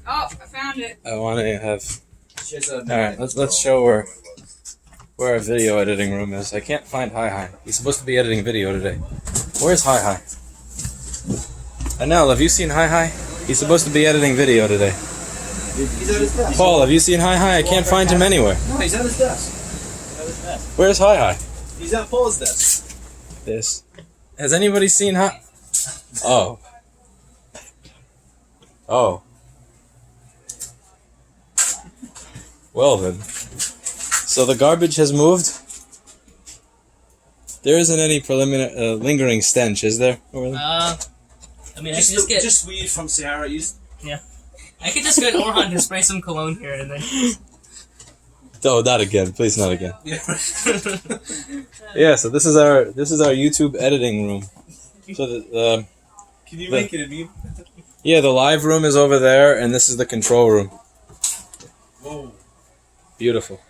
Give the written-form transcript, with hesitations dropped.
Oh, I found it. I want to have. All right, let's show where our video editing room is. I can't find Hi. He's supposed to be editing video today. Where's Hi? Anel, have you seen Hi? He's supposed to be editing video today. He's at his desk. Paul, have you seen Hi? I can't find him anywhere. No, he's at his desk. Where's Hi? He's at Paul's desk. This. Has anybody seen Hi? Oh. Oh. Well then. So the garbage has moved? There isn't any preliminary lingering stench, is there? I mean, I could just get... Just weed from Sahara. Yeah. I could just get Orhan to spray some cologne here and then... Oh, not again. Please, not again. Yeah. Yeah, so this is our YouTube editing room. So Can you make it a meme? yeah, the live room is over there, and this is the control room. Whoa. Beautiful.